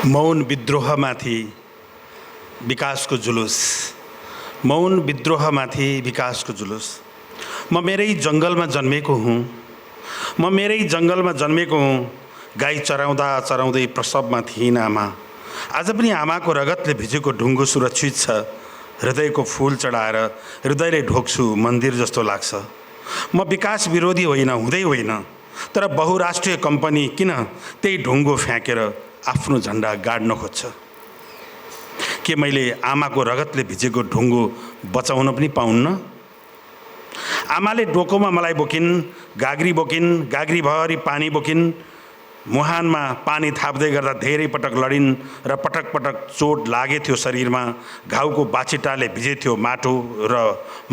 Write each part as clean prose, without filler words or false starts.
मौन विद्रोहमाथि विकासको जुलुस, मौन विद्रोहमाथि विकासको जुलुस। म मेरै जङ्गलमा जन्मेको हुँ, म मेरै जङ्गलमा जन्मेको हुँ। गाई चराउँदा चराउँदै प्रसवमा थिइन् आमा। आज पनि आमाको रगतले भिजेको ढुङ्गो सुरक्षित छ। हृदयको फूल चढाएर हृदयले ढोक्छु मन्दिर जस्तो लाग्छ। म विकास विरोधी होइन, हुँदै होइन, तर बहुराष्ट्रिय कम्पनी किन त्यही ढुङ्गो फ्याँकेर आफ्नो झन्डा गाड्न खोज्छ? के मैले आमाको रगतले भिजेको ढुङ्गो बचाउन पनि पाउन्न? आमाले डोकोमा मलाई बोकिन्, गाग्री बोकिन्, गाग्रीभरि पानी बोकिन्। मुहानमा पानी थाप्दै गर्दा धेरै पटक लडिन् र पटक पटक चोट लागेथ्यो शरीरमा। घाउको बाछिटाले भिजेथ्यो माटो र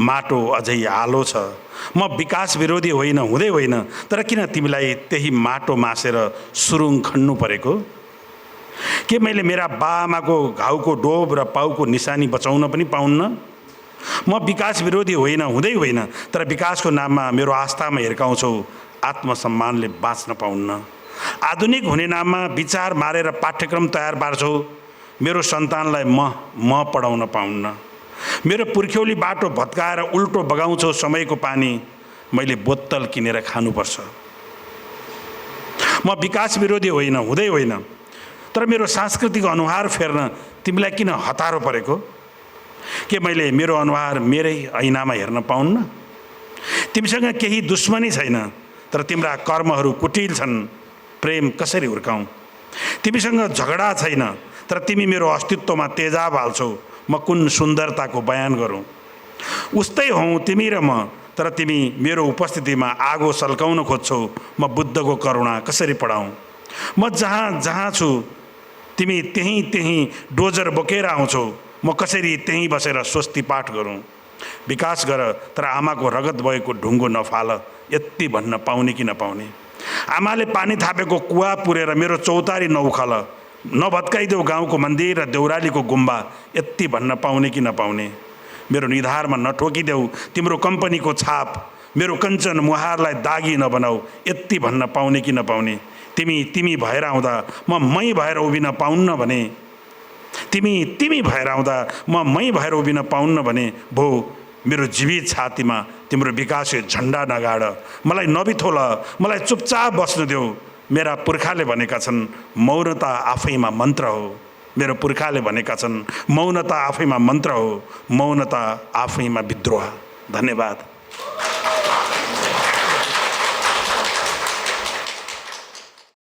माटो अझै आलो छ। म विकास विरोधी होइन, हुँदै होइन, तर किन तिमीलाई त्यही माटो मासेर सुरुङ खन्नु परेको? के मैले मेरा बाआमाको घाउको डोब र पाउको निशानी बचाउन पनि पाउन्न? म विकास विरोधी होइन, हुँदै होइन, तर विकासको नाममा मेरो आस्थामा हिर्काउँछौ आत्मसम्मानले बाँच्न पाउन्न। आधुनिक हुने नाममा विचार मारेर पाठ्यक्रम तयार पार्छौ मेरो सन्तानलाई म पढाउन पाउन्न। मेरो पुर्ख्यौली बाटो भत्काएर उल्टो बगाउँछौ समयको पानी, मैले बोतल किनेर खानुपर्छ। म विकास विरोधी होइन, हुँदै होइन, तर मेरो सांस्कृतिक अनुहार फेर्न तिमीलाई किन हतारो परेको? के मैले मेरो अनुहार मेरै ऐनामा हेर्न पाउन्न? तिमीसँग केही दुश्मनी छैन, तर तिम्रा कर्महरू कुटिल छन्। प्रेम कसरी हुर्काउँ? तिमीसँग झगडा छैन, तर तिमी मेरो अस्तित्वमा तेजाब हाल्छौ। म कुन सुन्दरताको बयान गरौँ? उस्तै हौ तिमी र म, तर तिमी मेरो उपस्थितिमा आगो सल्काउन खोज्छौ। म बुद्धको करुणा कसरी पढाउँ? म जहाँ जहाँ छु तिमी त्यहीँ डोजर बोकेर आउँछौ। म कसरी त्यहीँ बसेर स्वस्ति पाठ गरौँ? विकास गर, तर आमाको रगत भएको ढुङ्गो नफाल। यति भन्न पाउने कि नपाउने? आमाले पानी थापेको कुवा पुरेर मेरो चौतारी नउखाल। नभत्काइदेऊ गाउँको मन्दिर र देउरालीको गुम्बा। यति भन्न पाउने कि नपाउने? मेरो निधारमा नठोकिदेऊ तिम्रो कम्पनीको छाप। मेरो कञ्चन मुहारलाई दागी नबनाऊ। यति भन्न पाउने कि नपाउने? तिमी भएर आउँदा म मै भएर उभिन पाउन्न भने, तिमी भएर आउँदा म मै भएर उभिन पाउन्न भने भो मेरो जीवित छातीमा तिम्रो विकासको झन्डा नगाड। मलाई नबिथोल, मलाई चुपचाप बस्नु देऊ। मेरा पुर्खाले भनेका छन् मौनता आफैमा मन्त्र हो। मेरो पुर्खाले भनेका छन् मौनता आफैमा मन्त्र हो, मौनता आफैमा विद्रोह। धन्यवाद।